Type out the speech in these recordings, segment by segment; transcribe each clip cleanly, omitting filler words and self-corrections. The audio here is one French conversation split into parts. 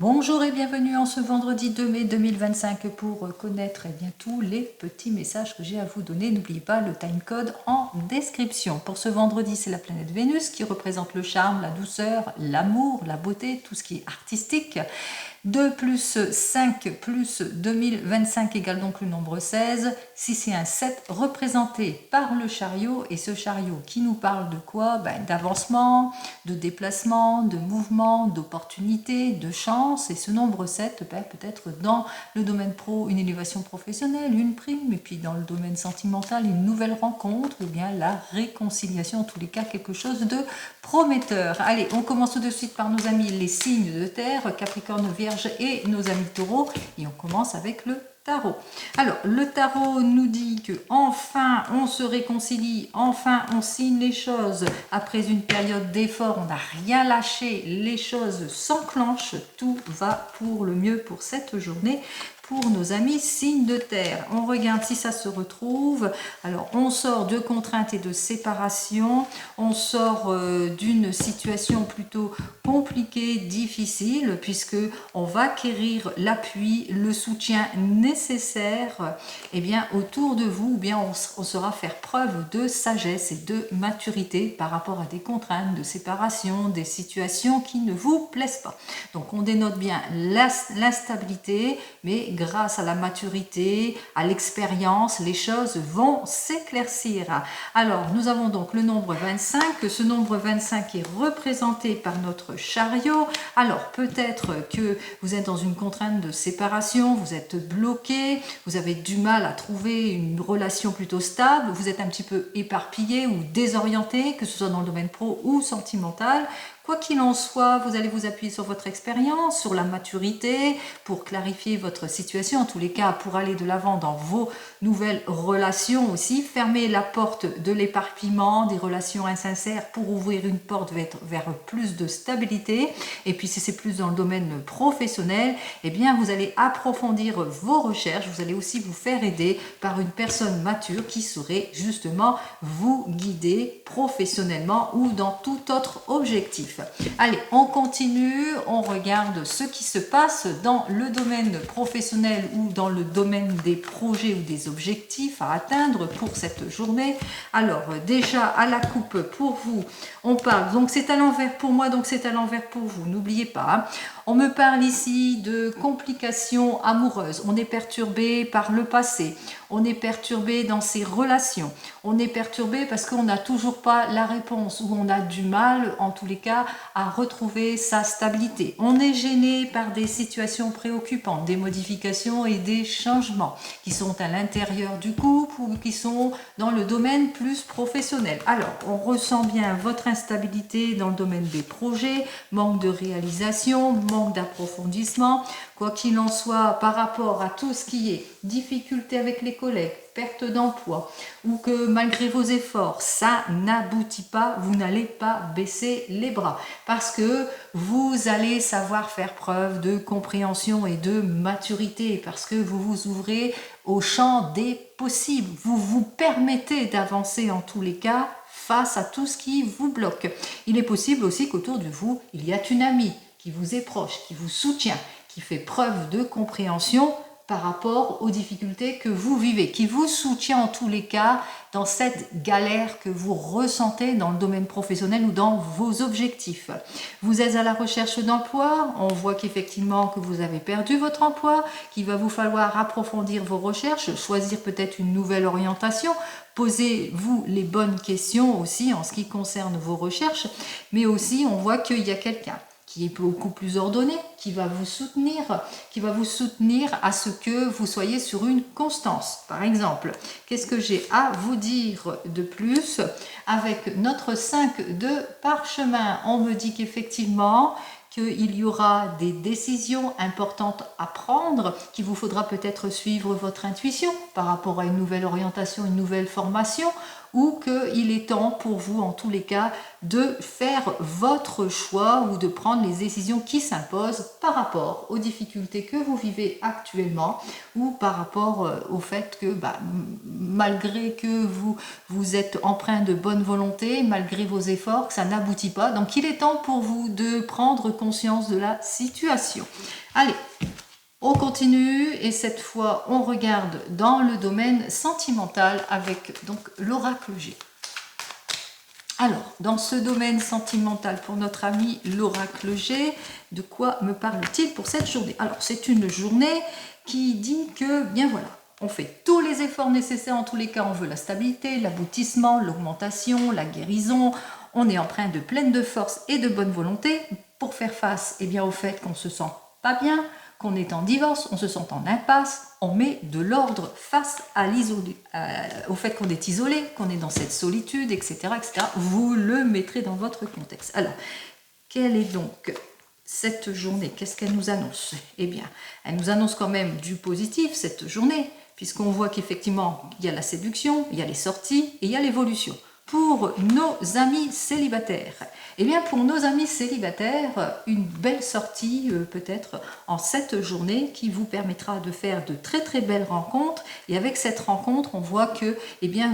Bonjour et bienvenue en ce vendredi 2 mai 2025 pour connaître tous les petits messages que j'ai à vous donner. N'oubliez pas le timecode en description. Pour ce vendredi, c'est la planète Vénus qui représente le charme, la douceur, l'amour, la beauté, tout ce qui est artistique. 2 plus 5 plus 2025 égale donc le nombre 16. Si c'est un 7 représenté par le chariot, et ce chariot qui nous parle de quoi? D'avancement, de déplacement, de mouvement, d'opportunité, de chance. Et ce nombre 7 peut être dans le domaine pro une élévation professionnelle, une prime, et puis dans le domaine sentimental une nouvelle rencontre, ou bien la réconciliation, en tous les cas quelque chose de prometteur. Allez, on commence tout de suite par nos amis les signes de terre, Capricorne, Vierge et nos amis taureaux, et on commence avec le tarot. Alors, le tarot nous dit que enfin on se réconcilie, enfin on signe les choses. Après une période d'effort, on n'a rien lâché, les choses s'enclenchent, tout va pour le mieux pour cette journée. Pour nos amis signes de terre, on regarde si ça se retrouve. Alors, on sort de contraintes et de séparation, on sort d'une situation plutôt compliquée, difficile, puisque on va acquérir l'appui, le soutien nécessaire autour de vous, ou bien on saura faire preuve de sagesse et de maturité par rapport à des contraintes de séparation, des situations qui ne vous plaisent pas. Donc on dénote bien l'instabilité, mais grâce à la maturité, à l'expérience, les choses vont s'éclaircir. Alors, nous avons donc le nombre 25. Ce nombre 25 est représenté par notre chariot. Alors, peut-être que vous êtes dans une contrainte de séparation, vous êtes bloqué, vous avez du mal à trouver une relation plutôt stable, vous êtes un petit peu éparpillé ou désorienté, que ce soit dans le domaine pro ou sentimental. Quoi qu'il en soit, vous allez vous appuyer sur votre expérience, sur la maturité, pour clarifier votre situation, en tous les cas pour aller de l'avant dans vos nouvelles relations aussi. Fermez la porte de l'éparpillement, des relations insincères pour ouvrir une porte vers plus de stabilité. Et puis si c'est plus dans le domaine professionnel, vous allez approfondir vos recherches, vous allez aussi vous faire aider par une personne mature qui saurait justement vous guider professionnellement ou dans tout autre objectif. Allez, on continue, on regarde ce qui se passe dans le domaine professionnel ou dans le domaine des projets ou des objectifs à atteindre pour cette journée. Alors, déjà à la coupe pour vous, on parle, donc c'est à l'envers pour moi, donc c'est à l'envers pour vous, n'oubliez pas. On me parle ici de complications amoureuses, on est perturbé par le passé, on est perturbé dans ses relations, on est perturbé parce qu'on n'a toujours pas la réponse ou on a du mal, en tous les cas, à retrouver sa stabilité. On est gêné par des situations préoccupantes, des modifications et des changements qui sont à l'intérieur du couple ou qui sont dans le domaine plus professionnel. Alors, on ressent bien votre instabilité dans le domaine des projets, manque de réalisation, manque d'approfondissement. Quoi qu'il en soit, par rapport à tout ce qui est difficulté avec les collègues, perte d'emploi, ou que malgré vos efforts, ça n'aboutit pas, vous n'allez pas baisser les bras, parce que vous allez savoir faire preuve de compréhension et de maturité, parce que vous vous ouvrez au champ des possibles, vous vous permettez d'avancer en tous les cas face à tout ce qui vous bloque. Il est possible aussi qu'autour de vous, il y a une amie qui vous est proche, qui vous soutient, qui fait preuve de compréhension par rapport aux difficultés que vous vivez, qui vous soutient en tous les cas dans cette galère que vous ressentez dans le domaine professionnel ou dans vos objectifs. Vous êtes à la recherche d'emploi, on voit qu'effectivement que vous avez perdu votre emploi, qu'il va vous falloir approfondir vos recherches, choisir peut-être une nouvelle orientation, posez-vous les bonnes questions aussi en ce qui concerne vos recherches, mais aussi on voit qu'il y a quelqu'un qui est beaucoup plus ordonné, qui va vous soutenir à ce que vous soyez sur une constance. Par exemple, qu'est-ce que j'ai à vous dire de plus? Avec notre 5 de parchemin, on me dit qu'effectivement, qu'il y aura des décisions importantes à prendre, qu'il vous faudra peut-être suivre votre intuition par rapport à une nouvelle orientation, une nouvelle formation, ou qu'il est temps pour vous, en tous les cas, de faire votre choix ou de prendre les décisions qui s'imposent par rapport aux difficultés que vous vivez actuellement ou par rapport au fait que malgré que vous êtes empreint de bonne volonté, malgré vos efforts, que ça n'aboutit pas. Donc il est temps pour vous de prendre conscience de la situation. Allez, on continue et cette fois on regarde dans le domaine sentimental avec donc l'oracle G. Alors, dans ce domaine sentimental pour notre ami l'oracle G, de quoi me parle-t-il pour cette journée? Alors, c'est une journée qui dit que, bien voilà, on fait tous les efforts nécessaires, en tous les cas, on veut la stabilité, l'aboutissement, l'augmentation, la guérison, on est empreint de pleine de force et de bonne volonté pour faire face au fait qu'on se sent pas bien, qu'on est en divorce, on se sent en impasse, on met de l'ordre face au fait qu'on est isolé, qu'on est dans cette solitude, etc., etc. Vous le mettrez dans votre contexte. Alors, quelle est donc cette journée? Qu'est-ce qu'elle nous annonce? Eh bien, elle nous annonce quand même du positif, cette journée, puisqu'on voit qu'effectivement, il y a la séduction, il y a les sorties et il y a l'évolution. Pour nos amis célibataires, eh bien pour nos amis célibataires, une belle sortie peut-être en cette journée qui vous permettra de faire de très très belles rencontres. Et avec cette rencontre, on voit que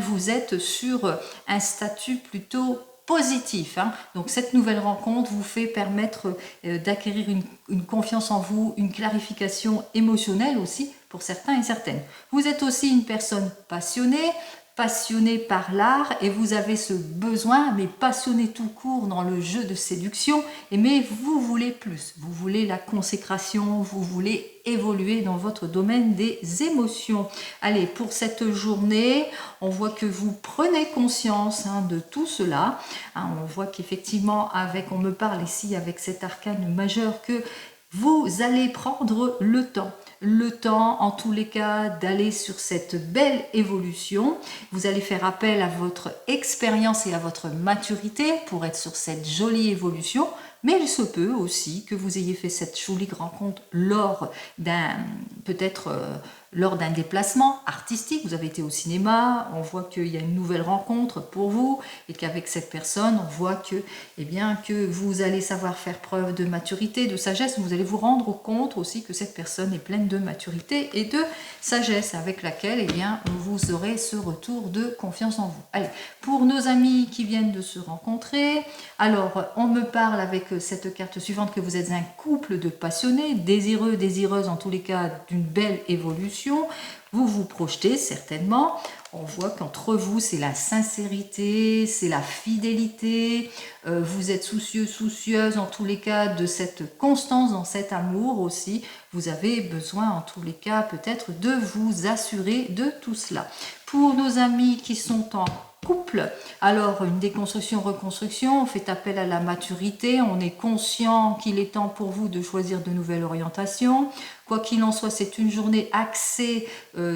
vous êtes sur un statut plutôt positif. Donc cette nouvelle rencontre vous fait permettre d'acquérir une confiance en vous, une clarification émotionnelle aussi pour certains et certaines. Vous êtes aussi une personne passionnée par l'art et vous avez ce besoin, mais passionné tout court dans le jeu de séduction, mais vous voulez plus, vous voulez la consécration, vous voulez évoluer dans votre domaine des émotions. Allez, pour cette journée, on voit que vous prenez conscience de tout cela. On voit qu'effectivement, on me parle ici avec cet arcane majeur que vous allez prendre le temps en tous les cas d'aller sur cette belle évolution. Vous allez faire appel à votre expérience et à votre maturité pour être sur cette jolie évolution, mais il se peut aussi que vous ayez fait cette jolie rencontre lors d'un déplacement artistique. Vous avez été au cinéma, on voit qu'il y a une nouvelle rencontre pour vous et qu'avec cette personne, on voit que vous allez savoir faire preuve de maturité, de sagesse. Vous allez vous rendre compte aussi que cette personne est pleine de maturité et de sagesse avec laquelle vous aurez ce retour de confiance en vous. Allez, pour nos amis qui viennent de se rencontrer, alors on me parle avec cette carte suivante que vous êtes un couple de passionnés, désireux, désireuses en tous les cas d'une belle évolution. Vous vous projetez certainement. On voit qu'entre vous, c'est la sincérité, c'est la fidélité. Vous êtes soucieux, soucieuse en tous les cas de cette constance dans cet amour aussi. Vous avez besoin en tous les cas peut-être de vous assurer de tout cela. Pour nos amis qui sont en couple, alors une déconstruction, reconstruction, on fait appel à la maturité, on est conscient qu'il est temps pour vous de choisir de nouvelles orientations. Quoi qu'il en soit, c'est une journée axée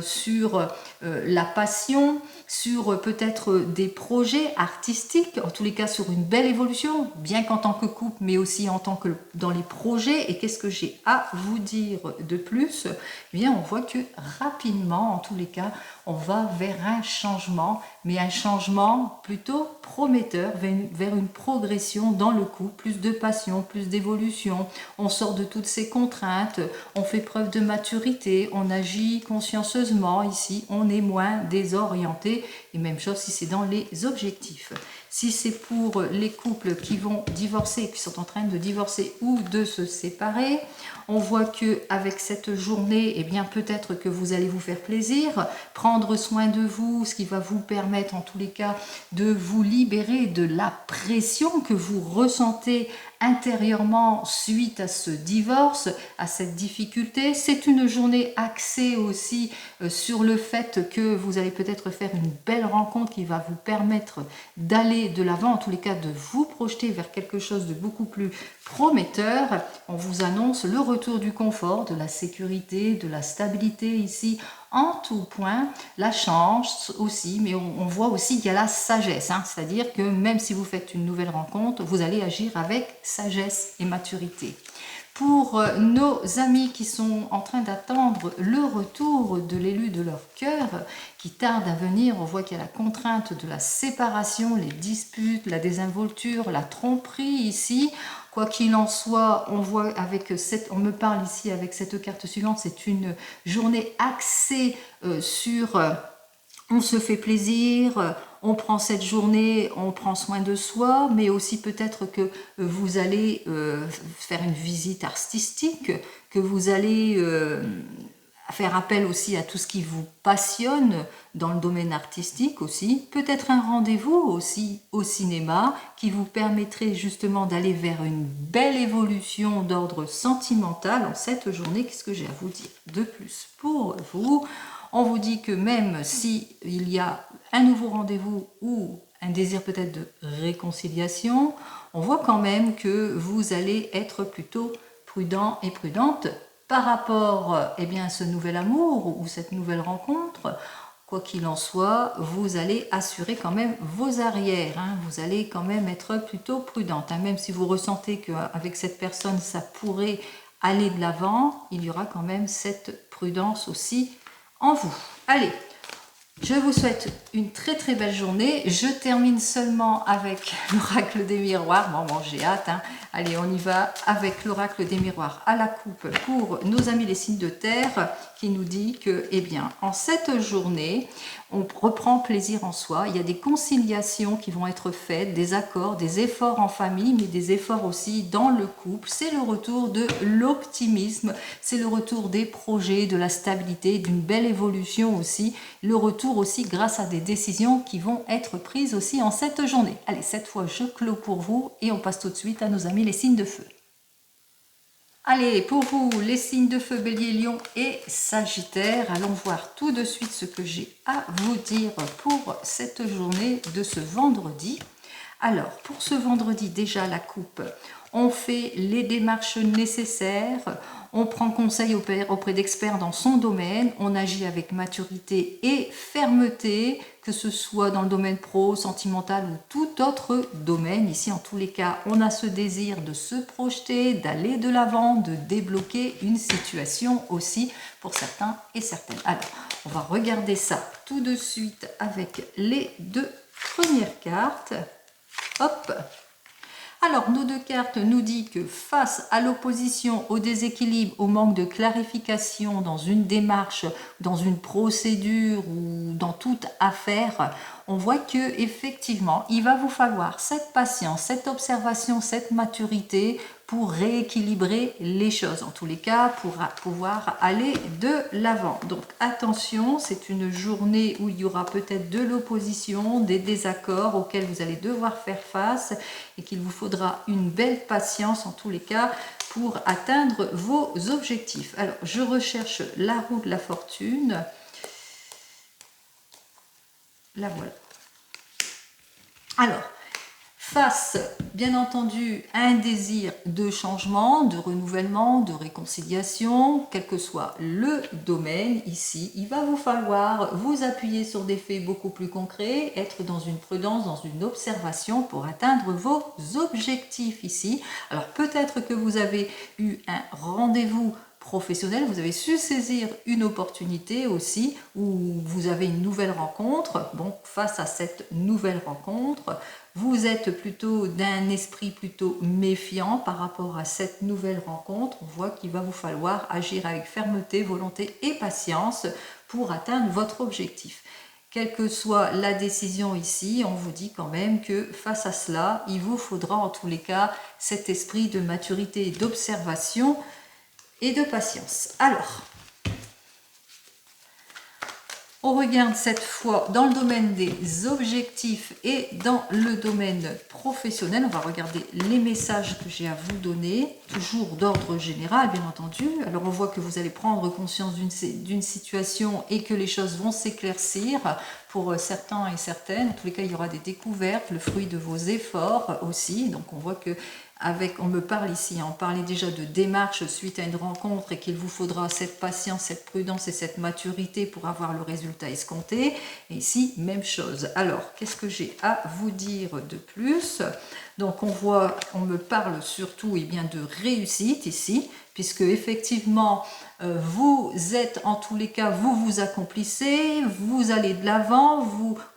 sur la passion, sur peut-être des projets artistiques, en tous les cas sur une belle évolution, bien qu'en tant que couple, mais aussi en tant que dans les projets. Et qu'est-ce que j'ai à vous dire de plus? Eh bien, on voit que rapidement, en tous les cas, on va vers un changement, mais un changement plutôt prometteur, vers une progression dans le couple, plus de passion, plus d'évolution. On sort de toutes ces contraintes, on fait preuve de maturité, on agit consciencieusement ici, on est moins désorienté, et même chose si c'est dans les objectifs. Si c'est pour les couples qui vont divorcer, qui sont en train de divorcer ou de se séparer, on voit que avec cette journée, eh bien peut-être que vous allez vous faire plaisir, prendre soin de vous, ce qui va vous permettre en tous les cas de vous libérer de la pression que vous ressentez intérieurement suite à ce divorce, à cette difficulté. C'est une journée axée aussi sur le fait que vous allez peut-être faire une belle rencontre qui va vous permettre d'aller de l'avant, en tous les cas de vous projeter vers quelque chose de beaucoup plus prometteur. On vous annonce le retour du confort, de la sécurité, de la stabilité ici en tout point, la chance aussi, mais on voit aussi qu'il y a la sagesse, c'est-à-dire que même si vous faites une nouvelle rencontre, vous allez agir avec sagesse et maturité. Pour nos amis qui sont en train d'attendre le retour de l'élu de leur cœur, qui tarde à venir, on voit qu'il y a la contrainte de la séparation, les disputes, la désinvolture, la tromperie ici. Quoi qu'il en soit, on voit on me parle ici avec cette carte suivante, c'est une journée axée sur on se fait plaisir, on prend cette journée, on prend soin de soi, mais aussi peut-être que vous allez faire une visite artistique, que vous allez faire appel aussi à tout ce qui vous passionne dans le domaine artistique aussi, peut-être un rendez-vous aussi au cinéma qui vous permettrait justement d'aller vers une belle évolution d'ordre sentimental en cette journée. Qu'est-ce que j'ai à vous dire de plus pour vous? On vous dit que même si il y a un nouveau rendez-vous ou un désir peut-être de réconciliation, on voit quand même que vous allez être plutôt prudent et prudente par rapport à ce nouvel amour ou cette nouvelle rencontre. Quoi qu'il en soit, vous allez assurer quand même vos arrières, hein. Vous allez quand même être plutôt prudente, hein. Même si vous ressentez qu'avec cette personne, ça pourrait aller de l'avant, il y aura quand même cette prudence aussi en vous. Allez, je vous souhaite une très très belle journée. Je termine seulement avec l'oracle des miroirs. Bon, j'ai hâte, hein. Allez, on y va avec l'oracle des miroirs à la coupe pour nos amis les signes de terre qui nous dit que, en cette journée, on reprend plaisir en soi. Il y a des conciliations qui vont être faites, des accords, des efforts en famille, mais des efforts aussi dans le couple. C'est le retour de l'optimisme, c'est le retour des projets, de la stabilité, d'une belle évolution aussi. Le retour aussi grâce à des décisions qui vont être prises aussi en cette journée. Allez, cette fois, je clôt pour vous et on passe tout de suite à nos amis les signes de feu. Allez, pour vous, les signes de feu, Bélier, Lion et Sagittaire, allons voir tout de suite ce que j'ai à vous dire pour cette journée de ce vendredi. Alors, pour ce vendredi, déjà la coupe, on fait les démarches nécessaires, on prend conseil auprès d'experts dans son domaine, on agit avec maturité et fermeté, que ce soit dans le domaine pro, sentimental ou tout autre domaine. Ici, en tous les cas, on a ce désir de se projeter, d'aller de l'avant, de débloquer une situation aussi pour certains et certaines. Alors, on va regarder ça tout de suite avec les deux premières cartes. Hop. Alors, nos deux cartes nous disent que face à l'opposition, au déséquilibre, au manque de clarification dans une démarche, dans une procédure ou dans toute affaire, on voit que effectivement, il va vous falloir cette patience, cette observation, cette maturité pour rééquilibrer les choses. En tous les cas, pour pouvoir aller de l'avant. Donc attention, c'est une journée où il y aura peut-être de l'opposition, des désaccords auxquels vous allez devoir faire face et qu'il vous faudra une belle patience en tous les cas pour atteindre vos objectifs. Alors, je recherche la roue de la fortune. La voilà. Alors, face, bien entendu, à un désir de changement, de renouvellement, de réconciliation, quel que soit le domaine ici, il va vous falloir vous appuyer sur des faits beaucoup plus concrets, être dans une prudence, dans une observation pour atteindre vos objectifs ici. Alors peut-être que vous avez eu un rendez-vous professionnel, vous avez su saisir une opportunité aussi, où vous avez une nouvelle rencontre. Bon, face à cette nouvelle rencontre, vous êtes plutôt d'un esprit plutôt méfiant par rapport à cette nouvelle rencontre. On voit qu'il va vous falloir agir avec fermeté, volonté et patience pour atteindre votre objectif. Quelle que soit la décision ici, on vous dit quand même que face à cela, il vous faudra en tous les cas cet esprit de maturité et d'observation et de patience. Alors, on regarde cette fois dans le domaine des objectifs et dans le domaine professionnel. On va regarder les messages que j'ai à vous donner, toujours d'ordre général bien entendu. Alors on voit que vous allez prendre conscience d'une situation et que les choses vont s'éclaircir pour certains et certaines. En tous les cas, il y aura des découvertes, le fruit de vos efforts aussi. Donc on voit que on me parle ici, on parlait déjà de démarche suite à une rencontre et qu'il vous faudra cette patience, cette prudence et cette maturité pour avoir le résultat escompté. Et ici, même chose. Alors, qu'est-ce que j'ai à vous dire de plus? Donc on me parle surtout bien, de réussite ici, puisque effectivement vous êtes en tous les cas, vous vous accomplissez, vous allez de l'avant,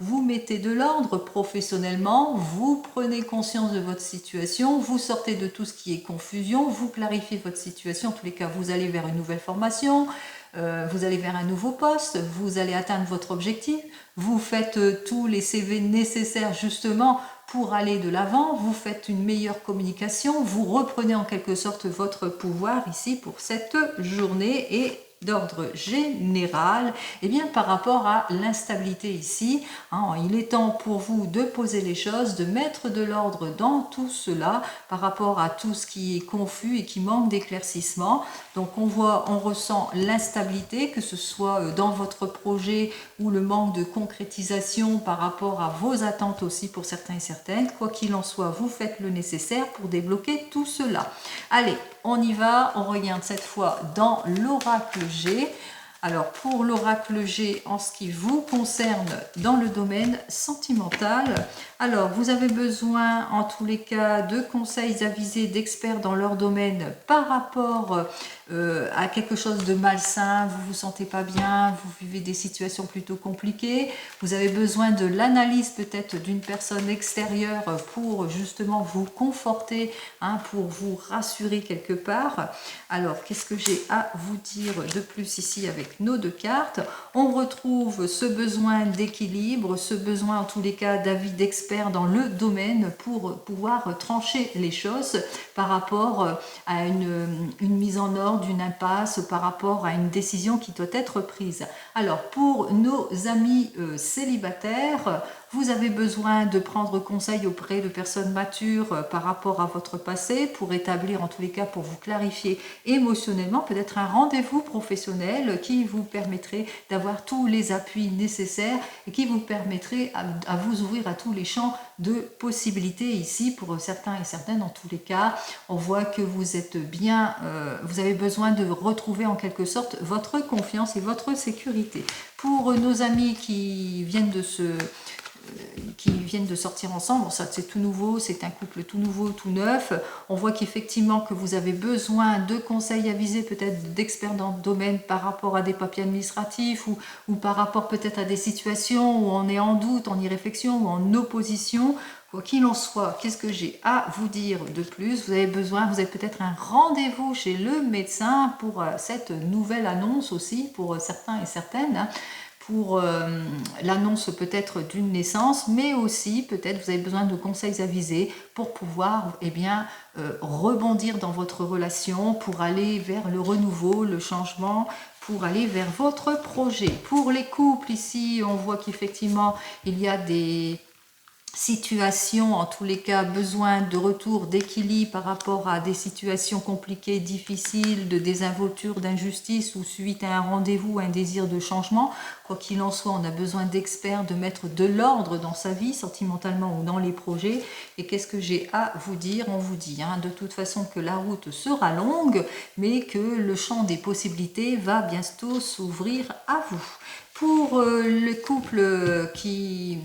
vous mettez de l'ordre professionnellement, vous prenez conscience de votre situation, vous sortez de tout ce qui est confusion, vous clarifiez votre situation, en tous les cas vous allez vers une nouvelle formation, vous allez vers un nouveau poste, vous allez atteindre votre objectif, vous faites tous les CV nécessaires justement pour aller de l'avant, vous faites une meilleure communication, vous reprenez en quelque sorte votre pouvoir ici pour cette journée et d'ordre général, et bien par rapport à l'instabilité ici, il est temps pour vous de poser les choses, de mettre de l'ordre dans tout cela par rapport à tout ce qui est confus et qui manque d'éclaircissement. Donc on ressent l'instabilité, que ce soit dans votre projet ou le manque de concrétisation par rapport à vos attentes aussi pour certains et certaines. Quoi qu'il en soit, vous faites le nécessaire pour débloquer tout cela. Allez, on y va, on regarde cette fois dans l'oracle G. Alors pour l'oracle G, en ce qui vous concerne dans le domaine sentimental, alors vous avez besoin en tous les cas de conseils avisés d'experts dans leur domaine par rapport à quelque chose de malsain, vous vous sentez pas bien, vous vivez des situations plutôt compliquées, vous avez besoin de l'analyse peut-être d'une personne extérieure pour justement vous conforter, pour vous rassurer quelque part. Alors qu'est-ce que j'ai à vous dire de plus ici avec nos deux cartes? On retrouve ce besoin d'équilibre, ce besoin en tous les cas d'avis d'experts dans le domaine pour pouvoir trancher les choses par rapport à une mise en ordre d'une impasse, par rapport à une décision qui doit être prise. Alors pour nos amis célibataires, vous avez besoin de prendre conseil auprès de personnes matures par rapport à votre passé pour établir en tous les cas, pour vous clarifier émotionnellement, peut-être un rendez-vous professionnel qui vous permettrait d'avoir tous les appuis nécessaires et qui vous permettrait à vous ouvrir à tous les champs de possibilités ici pour certains et certaines. Dans tous les cas, on voit que vous êtes bien, vous avez besoin de retrouver en quelque sorte votre confiance et votre sécurité. Pour nos amis qui viennent de sortir ensemble, bon, ça c'est tout nouveau, c'est un couple tout nouveau, tout neuf, on voit qu'effectivement que vous avez besoin de conseils avisés, peut-être d'experts dans le domaine par rapport à des papiers administratifs ou par rapport peut-être à des situations où on est en doute, en irréflexion ou en opposition. Quoi qu'il en soit, qu'est-ce que j'ai à vous dire de plus? Vous avez peut-être un rendez-vous chez le médecin pour cette nouvelle annonce aussi, pour certains et certaines, pour l'annonce peut-être d'une naissance, mais aussi peut-être vous avez besoin de conseils avisés pour pouvoir rebondir dans votre relation, pour aller vers le renouveau, le changement, pour aller vers votre projet. Pour les couples ici, on voit qu'effectivement il y a des situation, en tous les cas, besoin de retour d'équilibre par rapport à des situations compliquées, difficiles, de désinvolture, d'injustice ou suite à un rendez-vous, un désir de changement. Quoi qu'il en soit, on a besoin d'experts, de mettre de l'ordre dans sa vie, sentimentalement ou dans les projets. Et qu'est-ce que j'ai à vous dire? On vous dit de toute façon que la route sera longue, mais que le champ des possibilités va bientôt s'ouvrir à vous. Pour les couples qui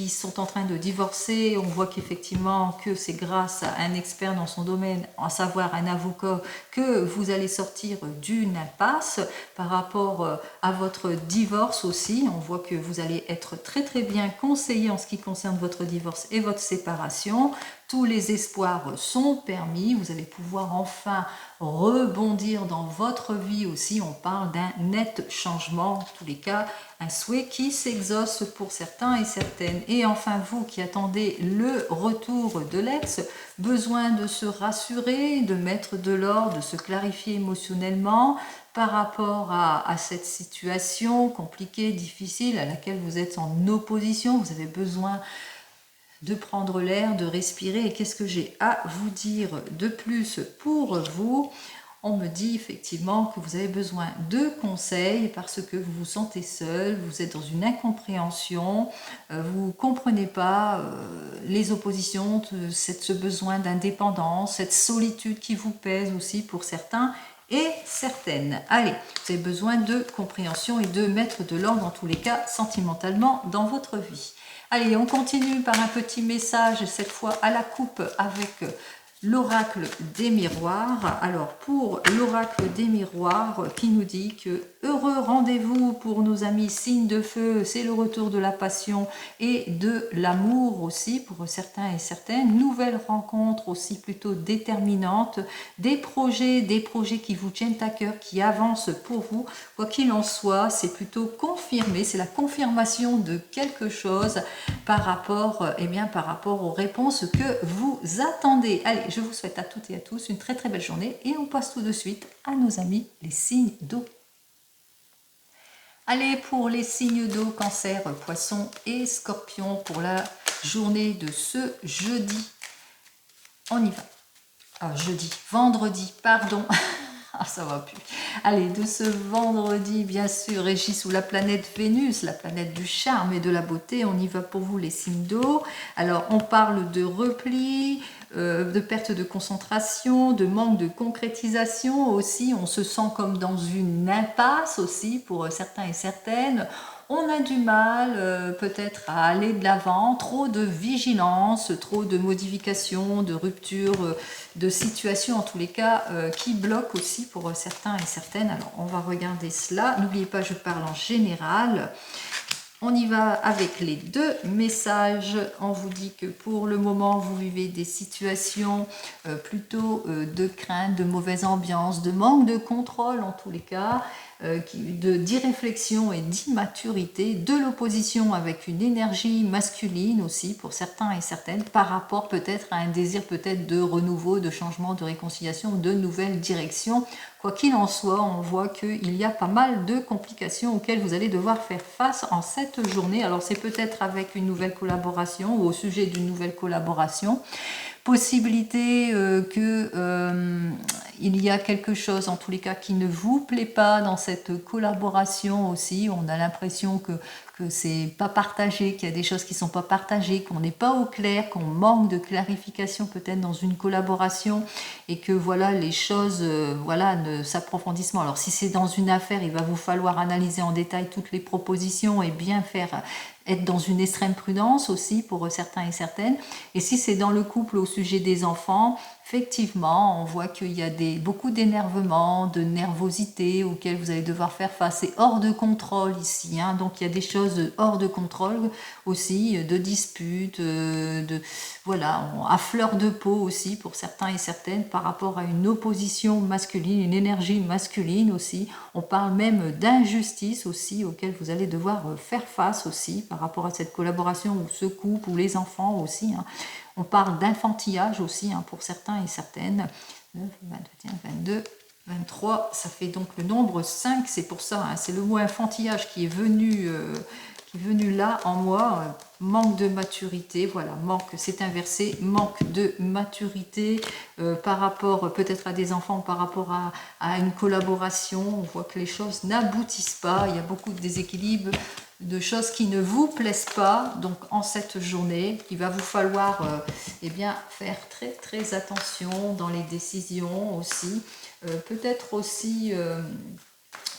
sont en train de divorcer, on voit qu'effectivement que c'est grâce à un expert dans son domaine, à savoir un avocat, que vous allez sortir d'une impasse par rapport à votre divorce aussi. On voit que vous allez être très très bien conseillé en ce qui concerne votre divorce et votre séparation. Tous les espoirs sont permis, vous allez pouvoir enfin rebondir dans votre vie aussi. On parle d'un net changement, en tous les cas, un souhait qui s'exauce pour certains et certaines. Et enfin, vous qui attendez le retour de l'ex, besoin de se rassurer, de mettre de l'ordre, de se clarifier émotionnellement par rapport à cette situation compliquée, difficile, à laquelle vous êtes en opposition. Vous avez besoin de prendre l'air, de respirer. Et qu'est-ce que j'ai à vous dire de plus pour vous? On me dit effectivement que vous avez besoin de conseils parce que vous vous sentez seul, vous êtes dans une incompréhension, vous ne comprenez pas les oppositions, ce besoin d'indépendance, cette solitude qui vous pèse aussi pour certains et certaines. Allez, vous avez besoin de compréhension et de mettre de l'ordre, en tous les cas, sentimentalement dans votre vie. Allez, on continue par un petit message, cette fois à la coupe avec l'oracle des miroirs. Alors, pour l'oracle des miroirs qui nous dit que heureux rendez-vous pour nos amis signes de feu, c'est le retour de la passion et de l'amour aussi pour certains et certaines. Nouvelles rencontres aussi plutôt déterminantes, des projets qui vous tiennent à cœur, qui avancent pour vous. Quoi qu'il en soit, c'est plutôt confirmé, c'est la confirmation de quelque chose par rapport, par rapport aux réponses que vous attendez. Allez, je vous souhaite à toutes et à tous une très très belle journée et on passe tout de suite à nos amis les signes d'eau. Allez, pour les signes d'eau, Cancer, Poisson et Scorpion, pour la journée de ce jeudi. On y va. Vendredi, pardon. Ah, ça va plus. Allez, de ce vendredi, bien sûr, régi sous la planète Vénus, la planète du charme et de la beauté. On y va pour vous, les signes d'eau. Alors, on parle de repli, de perte de concentration, de manque de concrétisation aussi. On se sent comme dans une impasse aussi pour certains et certaines. On a du mal peut-être à aller de l'avant, trop de vigilance, trop de modifications, de ruptures, de situations en tous les cas qui bloquent aussi pour certains et certaines. Alors on va regarder cela. N'oubliez pas, je parle en général. On y va avec les deux messages. On vous dit que pour le moment, vous vivez des situations plutôt de crainte, de mauvaise ambiance, de manque de contrôle en tous les cas, d'irréflexion et d'immaturité, de l'opposition avec une énergie masculine aussi pour certains et certaines par rapport peut-être à un désir peut-être de renouveau, de changement, de réconciliation, de nouvelles directions. Quoi qu'il en soit, on voit qu'il y a pas mal de complications auxquelles vous allez devoir faire face en cette journée. Alors c'est peut-être avec une nouvelle collaboration ou au sujet d'une nouvelle collaboration. Possibilité il y a quelque chose en tous les cas qui ne vous plaît pas dans cette collaboration aussi. On a l'impression que c'est pas partagé, qu'il y a des choses qui sont pas partagées, qu'on n'est pas au clair, qu'on manque de clarification peut-être dans une collaboration et que voilà les choses ne s'approfondissent. Alors si c'est dans une affaire, il va vous falloir analyser en détail toutes les propositions et bien être dans une extrême prudence aussi pour certains et certaines. Et si c'est dans le couple au sujet des enfants, effectivement, on voit qu'il y a beaucoup d'énervement, de nervosité auxquelles vous allez devoir faire face. C'est hors de contrôle ici, hein. Donc il y a des choses hors de contrôle aussi, de disputes, à fleur de peau aussi pour certains et certaines par rapport à une opposition masculine, une énergie masculine aussi. On parle même d'injustice aussi auxquelles vous allez devoir faire face aussi par rapport à cette collaboration ou ce couple ou les enfants aussi, hein. On parle d'infantillage aussi hein, pour certains et certaines. 9, 21, 22, 23, ça fait donc le nombre 5, c'est pour ça, hein, c'est le mot infantillage qui est venu là en moi. Manque de maturité, voilà, c'est inversé, manque de maturité par rapport peut-être à des enfants, par rapport à une collaboration. On voit que les choses n'aboutissent pas, il y a beaucoup de déséquilibres, de choses qui ne vous plaisent pas, donc en cette journée, il va vous falloir faire très très attention dans les décisions aussi, peut-être aussi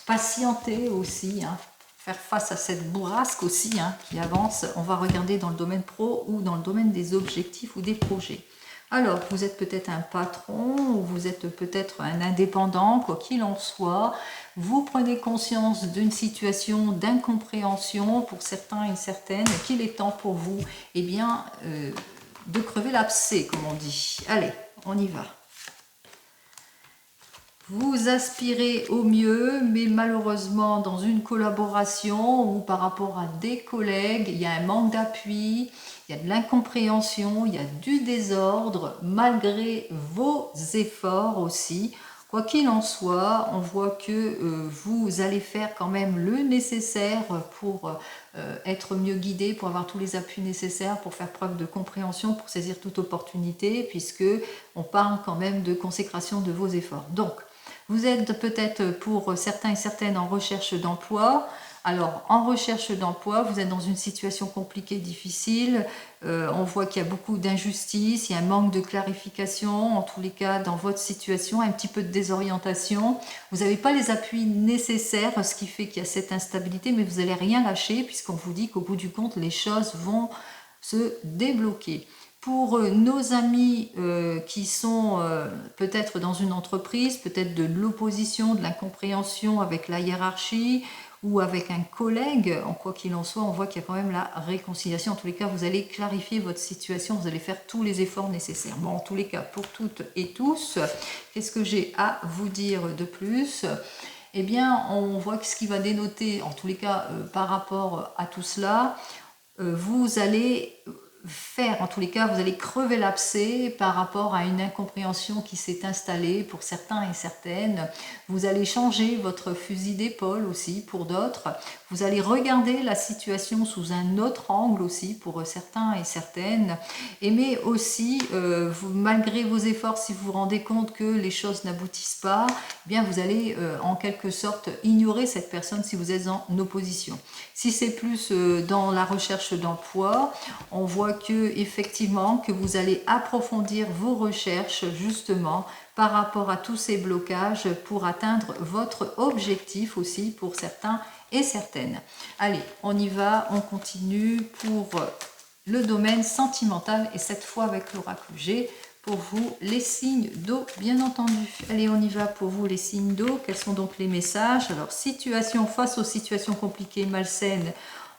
patienter aussi, hein, faire face à cette bourrasque aussi hein, qui avance. On va regarder dans le domaine pro ou dans le domaine des objectifs ou des projets. Alors, vous êtes peut-être un patron ou vous êtes peut-être un indépendant, quoi qu'il en soit. Vous prenez conscience d'une situation d'incompréhension pour certains et certaines, qu'il est temps pour vous de crever l'abcès, comme on dit. Allez, on y va. Vous aspirez au mieux, mais malheureusement, dans une collaboration ou par rapport à des collègues, il y a un manque d'appui, il y a de l'incompréhension, il y a du désordre, malgré vos efforts aussi. Quoi qu'il en soit, on voit que vous allez faire quand même le nécessaire pour être mieux guidé, pour avoir tous les appuis nécessaires, pour faire preuve de compréhension, pour saisir toute opportunité, puisque on parle quand même de consécration de vos efforts. Donc, vous êtes peut-être pour certains et certaines en recherche d'emploi. Alors, en recherche d'emploi, vous êtes dans une situation compliquée, difficile. On voit qu'il y a beaucoup d'injustice, il y a un manque de clarification, en tous les cas, dans votre situation, un petit peu de désorientation. Vous n'avez pas les appuis nécessaires, ce qui fait qu'il y a cette instabilité, mais vous n'allez rien lâcher, puisqu'on vous dit qu'au bout du compte, les choses vont se débloquer. Pour nos amis qui sont peut-être dans une entreprise, peut-être de l'opposition, de l'incompréhension avec la hiérarchie ou avec un collègue, en quoi qu'il en soit, on voit qu'il y a quand même la réconciliation. En tous les cas, vous allez clarifier votre situation, vous allez faire tous les efforts nécessaires. Bon, en tous les cas, pour toutes et tous, qu'est-ce que j'ai à vous dire de plus ? Eh bien, on voit que ce qui va dénoter, en tous les cas, par rapport à tout cela, vous allez faire, en tous les cas, vous allez crever l'abcès par rapport à une incompréhension qui s'est installée pour certains et certaines. Vous allez changer votre fusil d'épaule aussi pour d'autres. Vous allez regarder la situation sous un autre angle aussi pour certains et certaines. Mais aussi, malgré vos efforts, si vous vous rendez compte que les choses n'aboutissent pas, eh bien vous allez en quelque sorte ignorer cette personne si vous êtes en opposition. Si c'est plus dans la recherche d'emploi, on voit effectivement que vous allez approfondir vos recherches justement par rapport à tous ces blocages pour atteindre votre objectif aussi pour certains et certaines. Allez, on y va, on continue pour le domaine sentimental et cette fois avec l'oracle G. Pour vous, les signes d'eau, bien entendu. Allez, on y va pour vous, les signes d'eau. Quels sont donc les messages? Alors, situation face aux situations compliquées, malsaines.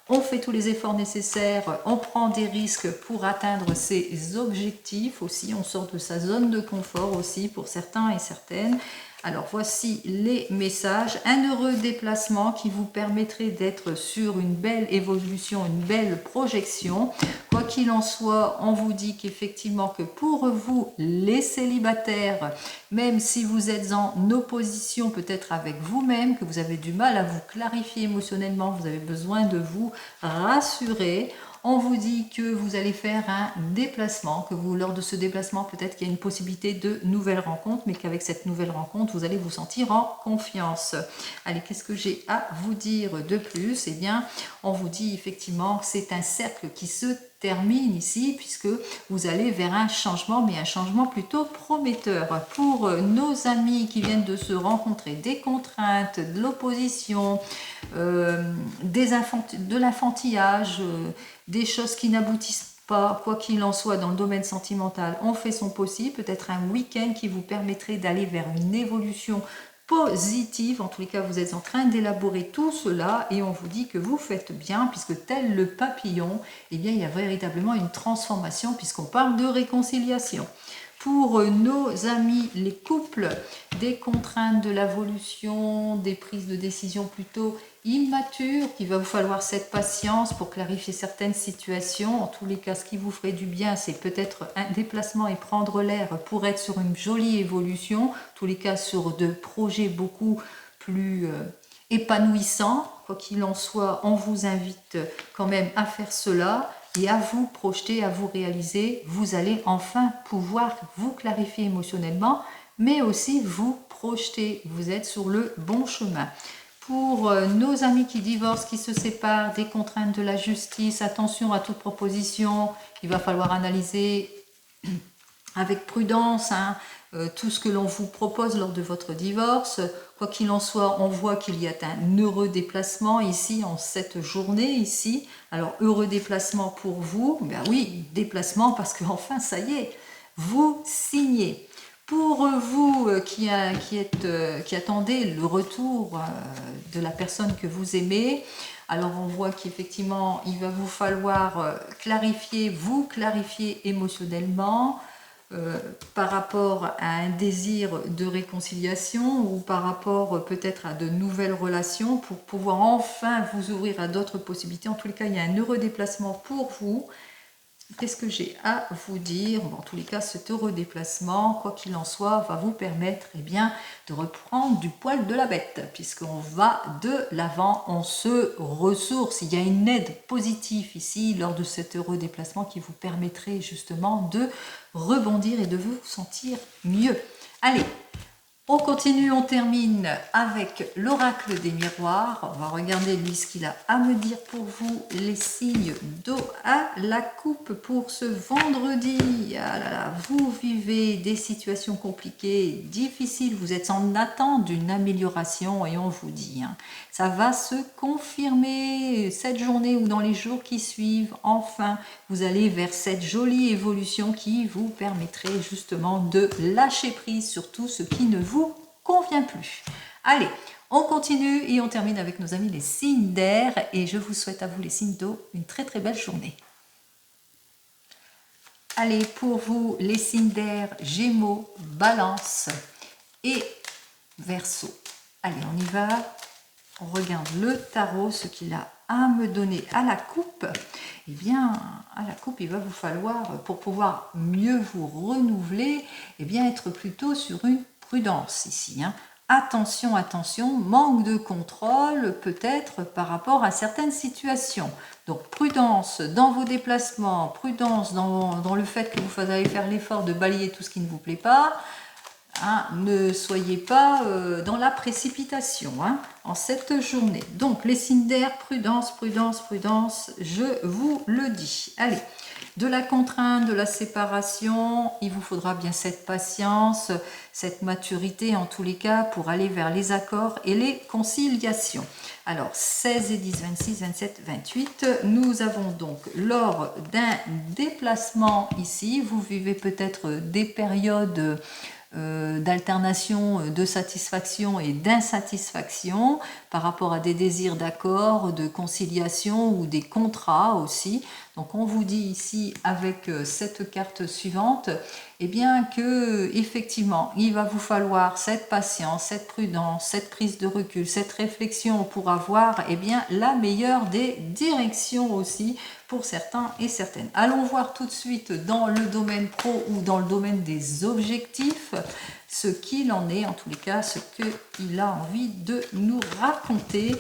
On fait tous les efforts nécessaires, on prend des risques pour atteindre ses objectifs aussi. On sort de sa zone de confort aussi pour certains et certaines. Alors voici les messages. Un heureux déplacement qui vous permettrait d'être sur une belle évolution, une belle projection. Quoi qu'il en soit, on vous dit qu'effectivement que pour vous, les célibataires, même si vous êtes en opposition peut-être avec vous-même, que vous avez du mal à vous clarifier émotionnellement, vous avez besoin de vous rassurer. On vous dit que vous allez faire un déplacement, que vous, lors de ce déplacement, peut-être qu'il y a une possibilité de nouvelles rencontres, mais qu'avec cette nouvelle rencontre, vous allez vous sentir en confiance. Allez, qu'est-ce que j'ai à vous dire de plus? Eh bien, on vous dit effectivement que c'est un cercle qui se termine ici, puisque vous allez vers un changement, mais un changement plutôt prometteur. Pour nos amis qui viennent de se rencontrer, des contraintes, de l'opposition, de l'enfantillage, des choses qui n'aboutissent pas, quoi qu'il en soit, dans le domaine sentimental, on fait son possible, peut-être un week-end qui vous permettrait d'aller vers une évolution positive. En tous les cas, vous êtes en train d'élaborer tout cela et on vous dit que vous faites bien, puisque tel le papillon, eh bien, il y a véritablement une transformation, puisqu'on parle de réconciliation. Pour nos amis, les couples, des contraintes de l'évolution, des prises de décision plutôt immatures, qu'il va vous falloir cette patience pour clarifier certaines situations. En tous les cas, ce qui vous ferait du bien, c'est peut-être un déplacement et prendre l'air pour être sur une jolie évolution. En tous les cas, sur de projets beaucoup plus épanouissants. Quoi qu'il en soit, on vous invite quand même à faire cela. Et à vous projeter, à vous réaliser, vous allez enfin pouvoir vous clarifier émotionnellement, mais aussi vous projeter. Vous êtes sur le bon chemin. Pour nos amis qui divorcent, qui se séparent, des contraintes de la justice, attention à toute proposition, il va falloir analyser avec prudence tout ce que l'on vous propose lors de votre divorce. Quoi qu'il en soit, on voit qu'il y a un heureux déplacement ici, en cette journée ici. Alors, heureux déplacement pour vous, ben oui, déplacement parce que enfin, ça y est, vous signez. Pour vous qui attendez le retour de la personne que vous aimez, alors on voit qu'effectivement, il va vous falloir vous clarifier émotionnellement, par rapport à un désir de réconciliation ou par rapport peut-être à de nouvelles relations pour pouvoir enfin vous ouvrir à d'autres possibilités. En tous les cas, il y a un heureux déplacement pour vous. Qu'est-ce que j'ai à vous dire? En tous les cas, cet heureux déplacement, quoi qu'il en soit, va vous permettre bien, de reprendre du poil de la bête, puisqu'on va de l'avant, on se ressource. Il y a une aide positive ici, lors de cet heureux déplacement, qui vous permettrait justement de rebondir et de vous sentir mieux. Allez, On continue, on termine avec l'oracle des miroirs. On va regarder lui ce qu'il a à me dire pour vous, les signes d'eau à la coupe pour ce vendredi. Ah là là, vous vivez des situations compliquées, difficiles, vous êtes en attente d'une amélioration et on vous dit, ça va se confirmer cette journée ou dans les jours qui suivent. Enfin, vous allez vers cette jolie évolution qui vous permettrait justement de lâcher prise sur tout ce qui ne vous convient plus. Allez, on continue et on termine avec nos amis les signes d'air et je vous souhaite à vous les signes d'eau une très très belle journée. Allez, pour vous les signes d'air, Gémeaux, Balance et Verseau. Allez, on y va. On regarde le tarot, ce qu'il a à me donner à la coupe. Eh bien, à la coupe, il va vous falloir, pour pouvoir mieux vous renouveler, eh bien, être plutôt sur une prudence ici. Attention, attention, manque de contrôle peut-être par rapport à certaines situations. Donc, prudence dans vos déplacements, prudence dans le fait que vous allez faire l'effort de balayer tout ce qui ne vous plaît pas. Ne soyez pas dans la précipitation en cette journée. Donc, les signes d'air, prudence, prudence, prudence, je vous le dis. Allez, de la contrainte, de la séparation, il vous faudra bien cette patience, cette maturité en tous les cas pour aller vers les accords et les conciliations. Alors, 16 et 10, 26, 27, 28, nous avons donc lors d'un déplacement ici, vous vivez peut-être des périodes d'alternation, de satisfaction et d'insatisfaction par rapport à des désirs d'accord, de conciliation ou des contrats aussi. Donc on vous dit ici avec cette carte suivante, eh bien que effectivement il va vous falloir cette patience, cette prudence, cette prise de recul, cette réflexion pour avoir eh bien la meilleure des directions aussi pour certains et certaines. Allons voir tout de suite dans le domaine pro ou dans le domaine des objectifs ce qu'il en est, en tous les cas ce qu'il a envie de nous raconter.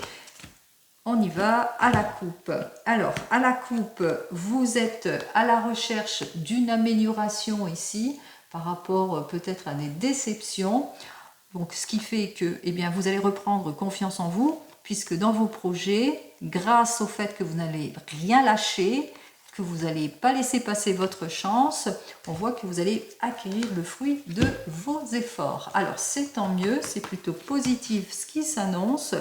On y va à la coupe. Alors, à la coupe, vous êtes à la recherche d'une amélioration ici par rapport peut-être à des déceptions. Donc, ce qui fait que eh bien, vous allez reprendre confiance en vous puisque dans vos projets, grâce au fait que vous n'allez rien lâcher, que vous n'allez pas laisser passer votre chance, on voit que vous allez acquérir le fruit de vos efforts. Alors, c'est tant mieux, c'est plutôt positif ce qui s'annonce.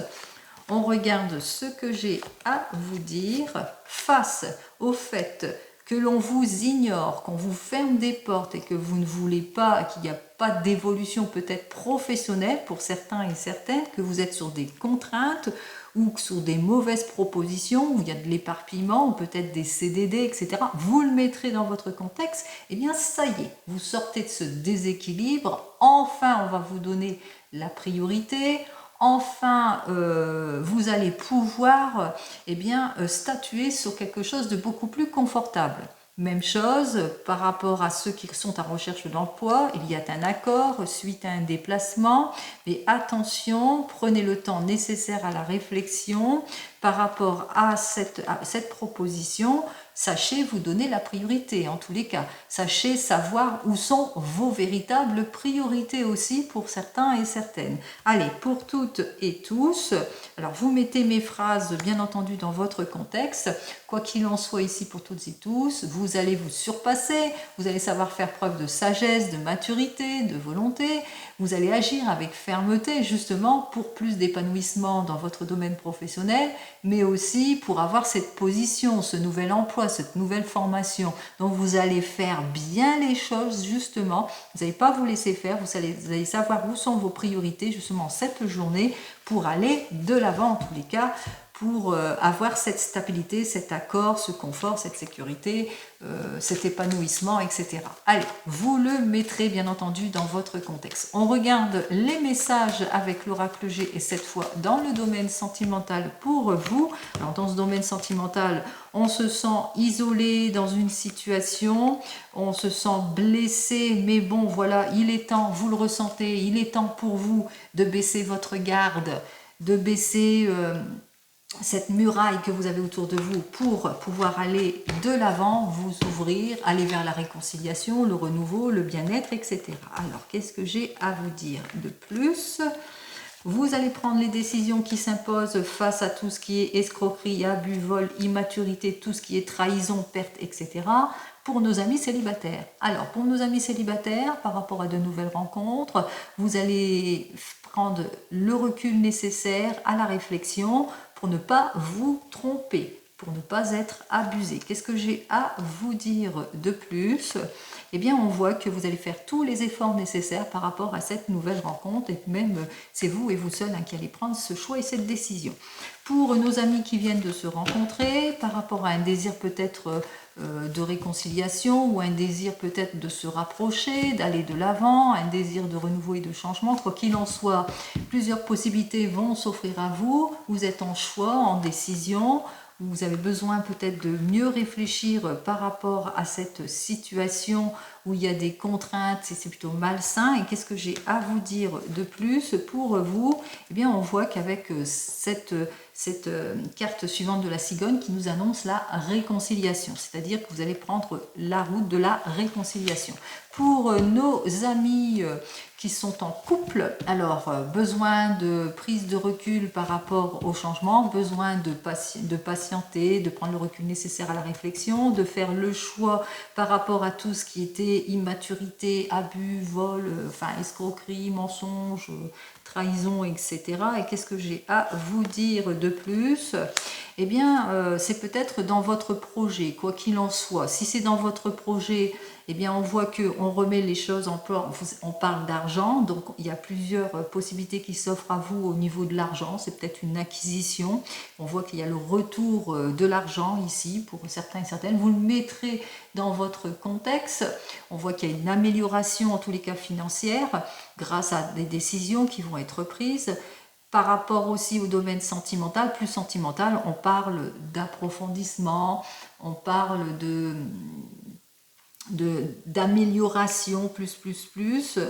On regarde ce que j'ai à vous dire face au fait que l'on vous ignore, qu'on vous ferme des portes et que vous ne voulez pas, qu'il n'y a pas d'évolution peut-être professionnelle pour certains et certaines, que vous êtes sur des contraintes ou sur des mauvaises propositions, où il y a de l'éparpillement ou peut-être des CDD, etc. Vous le mettrez dans votre contexte, et bien ça y est, vous sortez de ce déséquilibre, enfin on va vous donner la priorité. Enfin, vous allez pouvoir statuer sur quelque chose de beaucoup plus confortable. Même chose par rapport à ceux qui sont en recherche d'emploi, il y a un accord suite à un déplacement, mais attention, prenez le temps nécessaire à la réflexion par rapport à cette proposition. Sachez vous donner la priorité en tous les cas. Sachez savoir où sont vos véritables priorités aussi pour certains et certaines. Allez, pour toutes et tous, alors vous mettez mes phrases bien entendu dans votre contexte. Quoi qu'il en soit ici pour toutes et tous, vous allez vous surpasser, vous allez savoir faire preuve de sagesse, de maturité, de volonté. Vous allez agir avec fermeté justement pour plus d'épanouissement dans votre domaine professionnel, mais aussi pour avoir cette position, ce nouvel emploi, cette nouvelle formation. Donc vous allez faire bien les choses justement, vous n'allez pas vous laisser faire, vous allez savoir où sont vos priorités justement cette journée pour aller de l'avant en tous les cas, pour avoir cette stabilité, cet accord, ce confort, cette sécurité, cet épanouissement, etc. Allez, vous le mettrez bien entendu dans votre contexte. On regarde les messages avec l'oracle G et cette fois dans le domaine sentimental pour vous. Alors dans ce domaine sentimental, on se sent isolé dans une situation, on se sent blessé, mais bon voilà, il est temps, vous le ressentez, il est temps pour vous de baisser votre garde, de baisser cette muraille que vous avez autour de vous pour pouvoir aller de l'avant, vous ouvrir, aller vers la réconciliation, le renouveau, le bien-être, etc. Alors, qu'est-ce que j'ai à vous dire de plus? Vous allez prendre les décisions qui s'imposent face à tout ce qui est escroquerie, abus, vol, immaturité, tout ce qui est trahison, perte, etc. pour nos amis célibataires. Alors, pour nos amis célibataires, par rapport à de nouvelles rencontres, vous allez prendre le recul nécessaire à la réflexion pour ne pas vous tromper, pour ne pas être abusé. Qu'est-ce que j'ai à vous dire de plus? Eh bien, on voit que vous allez faire tous les efforts nécessaires par rapport à cette nouvelle rencontre et même c'est vous et vous seul qui allez prendre ce choix et cette décision. Pour nos amis qui viennent de se rencontrer, par rapport à un désir peut-être de réconciliation ou un désir peut-être de se rapprocher, d'aller de l'avant, un désir de renouveau et de changement, quoi qu'il en soit, plusieurs possibilités vont s'offrir à vous. Vous êtes en choix, en décision. Vous avez besoin peut-être de mieux réfléchir par rapport à cette situation où il y a des contraintes, c'est plutôt malsain. Et qu'est-ce que j'ai à vous dire de plus pour vous? Eh bien, on voit qu'avec cette carte suivante de la cigogne qui nous annonce la réconciliation, c'est-à-dire que vous allez prendre la route de la réconciliation. Pour nos amis qui sont en couple, alors besoin de prise de recul par rapport au changement, besoin de patienter, de prendre le recul nécessaire à la réflexion, de faire le choix par rapport à tout ce qui était immaturité, abus, vol, escroquerie, mensonge, trahison, etc. Et qu'est-ce que j'ai à vous dire de plus? Eh bien, c'est peut-être dans votre projet, quoi qu'il en soit. Si c'est dans votre projet, eh bien, on voit qu'on remet les choses en plan. On parle d'argent, donc il y a plusieurs possibilités qui s'offrent à vous au niveau de l'argent. C'est peut-être une acquisition. On voit qu'il y a le retour de l'argent ici pour certains et certaines. Vous le mettrez dans votre contexte. On voit qu'il y a une amélioration, en tous les cas financière, grâce à des décisions qui vont être prises. Par rapport aussi au domaine sentimental, plus sentimental, on parle d'approfondissement, on parle d'amélioration plus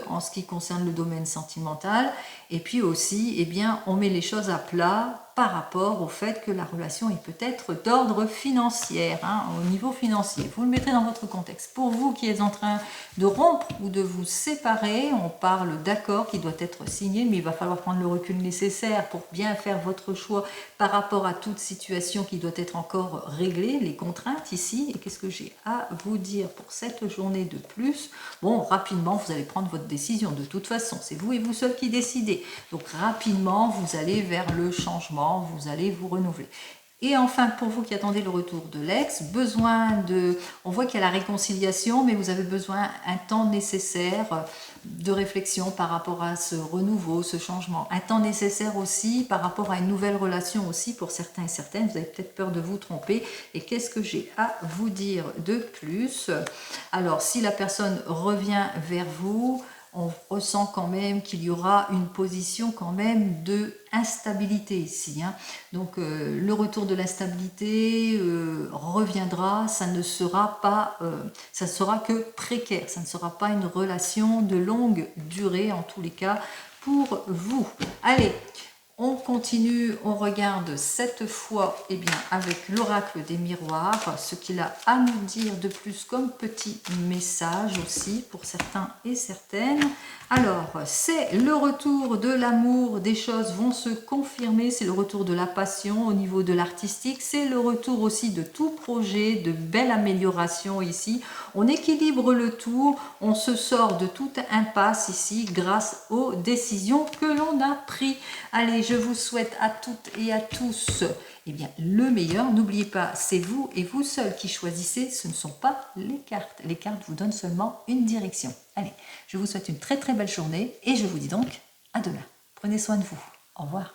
en ce qui concerne le domaine sentimental. Et puis aussi, eh bien, on met les choses à plat par rapport au fait que la relation est peut-être d'ordre financier, au niveau financier. Vous le mettrez dans votre contexte. Pour vous qui êtes en train de rompre ou de vous séparer, on parle d'accord qui doit être signé, mais il va falloir prendre le recul nécessaire pour bien faire votre choix par rapport à toute situation qui doit être encore réglée, les contraintes ici. Et qu'est-ce que j'ai à vous dire pour cette journée de plus? Bon, rapidement, vous allez prendre votre décision. De toute façon, c'est vous et vous seul qui décidez. Donc rapidement, vous allez vers le changement, vous allez vous renouveler. Et enfin, pour vous qui attendez le retour de l'ex, on voit qu'il y a la réconciliation, mais vous avez besoin un temps nécessaire de réflexion par rapport à ce renouveau, ce changement. Un temps nécessaire aussi par rapport à une nouvelle relation aussi pour certains et certaines. Vous avez peut-être peur de vous tromper. Et qu'est-ce que j'ai à vous dire de plus? Alors, si la personne revient vers vous, on ressent quand même qu'il y aura une position quand même de instabilité ici. Donc le retour de l'instabilité reviendra, ça ne sera pas, ça sera que précaire, ça ne sera pas une relation de longue durée en tous les cas pour vous. Allez, on continue, on regarde cette fois avec l'oracle des miroirs, ce qu'il a à nous dire de plus comme petit message aussi pour certains et certaines. Alors, c'est le retour de l'amour, des choses vont se confirmer, c'est le retour de la passion au niveau de l'artistique, c'est le retour aussi de tout projet, de belles améliorations ici. On équilibre le tout, on se sort de toute impasse ici grâce aux décisions que l'on a prises. Allez, je vous souhaite à toutes et à tous le meilleur. N'oubliez pas, c'est vous et vous seul qui choisissez, ce ne sont pas les cartes. Les cartes vous donnent seulement une direction. Allez, je vous souhaite une très très belle journée et je vous dis donc à demain. Prenez soin de vous. Au revoir.